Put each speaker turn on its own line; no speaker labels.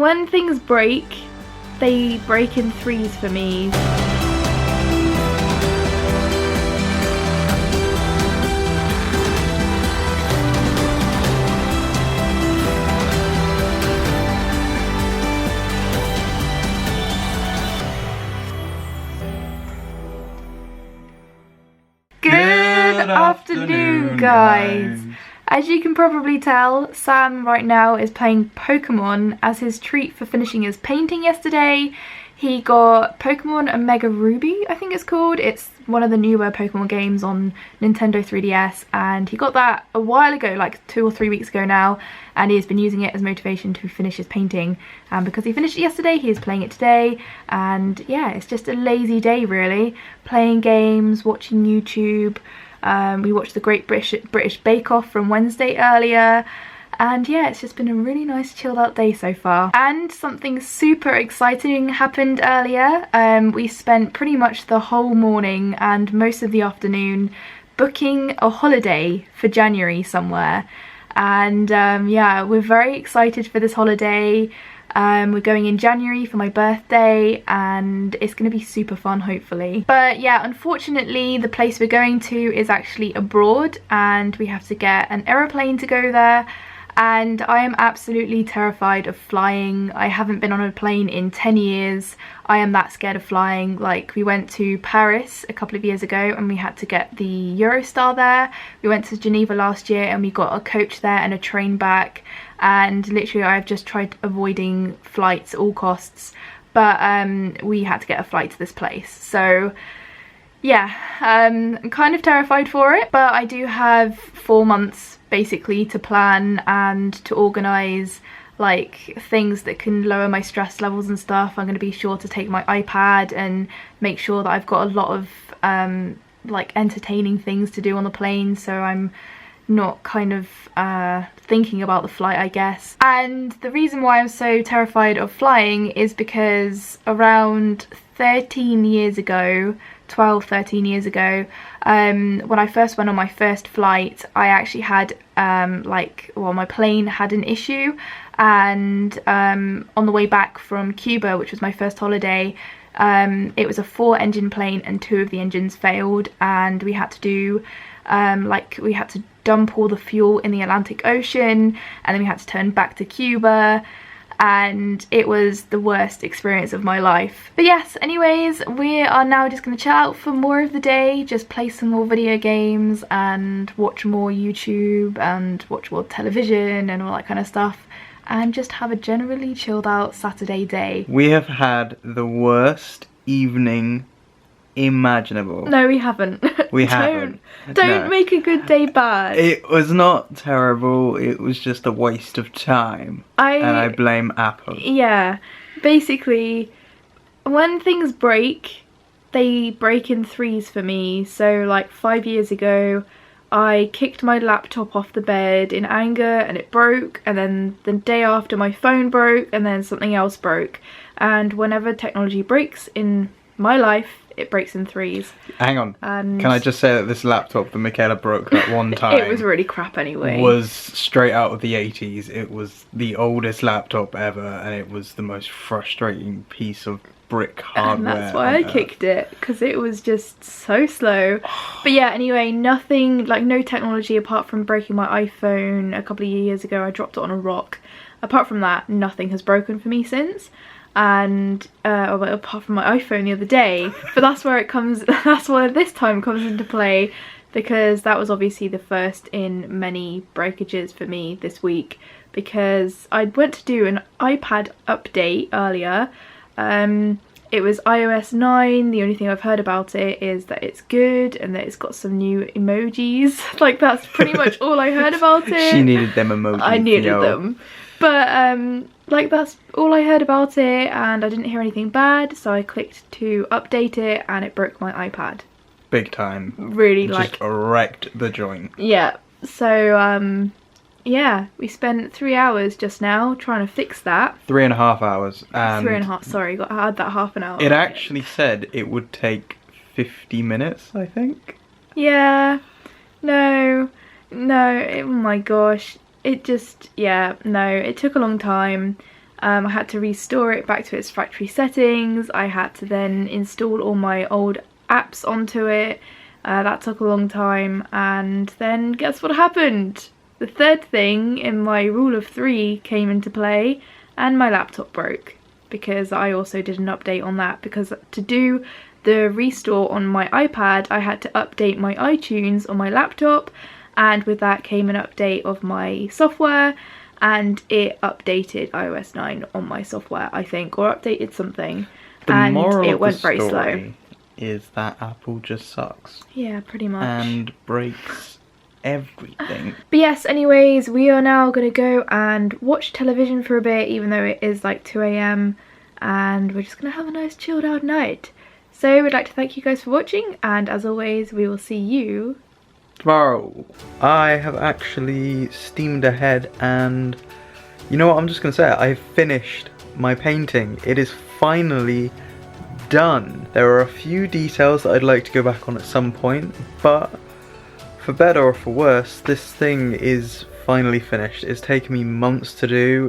when things break, they break in threes for me. Good afternoon, guys. As you can probably tell, Sam right now is playing Pokemon as his treat for finishing his painting yesterday. He got Pokemon Omega Ruby, I think it's called. It's one of the newer Pokemon games on Nintendo 3DS, and he got that a while ago, like 2 or 3 weeks ago now, and he has been using it as motivation to finish his painting. And because he finished it yesterday, he is playing it today, and yeah, it's just a lazy day really. Playing games, watching YouTube. We watched the Great British Bake Off from Wednesday earlier, and yeah, it's just been a really nice chilled out day so far. And something super exciting happened earlier. We spent pretty much the whole morning and most of the afternoon booking a holiday for January somewhere, and yeah, we're very excited for this holiday. We're going in January for my birthday, and it's going to be super fun, hopefully. But yeah, unfortunately the place we're going to is actually abroad, and we have to get an aeroplane to go there, and I am absolutely terrified of flying. I haven't been on a plane in 10 years. I am that scared of flying. Like, we went to Paris a couple of years ago and we had to get the Eurostar there. We went to Geneva last year and we got a coach there and a train back, and literally I've just tried avoiding flights at all costs, but we had to get a flight to this place. So yeah, I'm kind of terrified for it, but I do have 4 months basically to plan and to organise like things that can lower my stress levels and stuff. I'm going to be sure to take my iPad and make sure that I've got a lot of like entertaining things to do on the plane, so I'm not kind of thinking about the flight, I guess. And the reason why I'm so terrified of flying is because around 13 years ago, 12-13 years ago, when I first went on my first flight, I actually had my plane had an issue, and on the way back from Cuba, which was my first holiday, it was a 4-engine plane and 2 of the engines failed, and we had to do we had to dump all the fuel in the Atlantic Ocean, and then we had to turn back to Cuba, and it was the worst experience of my life. But yes, anyways, we are now just going to chill out for more of the day, just play some more video games and watch more YouTube and watch more television and all that kind of stuff, and just have a generally chilled out Saturday day.
We have had the worst evening imaginable.
No, we haven't.
We haven't.
Don't
No.
make a good day bad.
It was not terrible, it was just a waste of time. And I blame Apple.
Yeah, basically, when things break, they break in threes for me. So like 5 years ago, I kicked my laptop off the bed in anger and it broke, and then the day after my phone broke, and then something else broke. And whenever technology breaks in my life, it breaks in threes.
Hang on.
And
can I just say that this laptop that Michaela broke that one time
it was really crap anyway.
Was straight out of the 80s. It was the oldest laptop ever, and it was the most frustrating piece of brick hardware.
And that's why I kicked it, because it was just so slow. But yeah, anyway, nothing, like no technology apart from breaking my iPhone a couple of years ago. I dropped it on a rock. Apart from that, nothing has broken for me since. And apart from my iPhone the other day, but that's where it comes, that's where this time comes into play, because that was obviously the first in many breakages for me this week, because I went to do an iPad update earlier. It was iOS 9, the only thing I've heard about it is that it's good and that it's got some new emojis. Like, that's pretty much all I heard about it.
She needed them emojis.
I needed them. But like, that's all I heard about it, and I didn't hear anything bad, so I clicked to update it and it broke my iPad.
Big time.
Really,
just wrecked the joint.
Yeah. So yeah, we spent 3 hours just now trying to fix that.
3.5 hours. And
3.5, sorry, I had that half an hour.
It actually said it would take 50 minutes, I think.
Yeah. No, oh my gosh. It just, yeah, no, it took a long time. I had to restore it back to its factory settings. I had to then install all my old apps onto it. That took a long time, and then guess what happened? The third thing in my rule of 3 came into play, and my laptop broke, because I also did an update on that, because to do the restore on my iPad I had to update my iTunes on my laptop, and with that came an update of my software, and it updated iOS 9 on my software, I think, or updated something, and it went very slow.
Is that Apple just sucks.
Yeah, pretty much.
And breaks everything.
But yes, anyways, we are now going to go and watch television for a bit, even though it is like 2 AM, and we're just going to have a nice chilled out night. So we'd like to thank you guys for watching, and as always, we will see you
tomorrow. I have actually steamed ahead, and you know what, I'm just going to say it. I've finished my painting. It is finally done. There are a few details that I'd like to go back on at some point, but for better or for worse, this thing is finally finished. It's taken me months to do.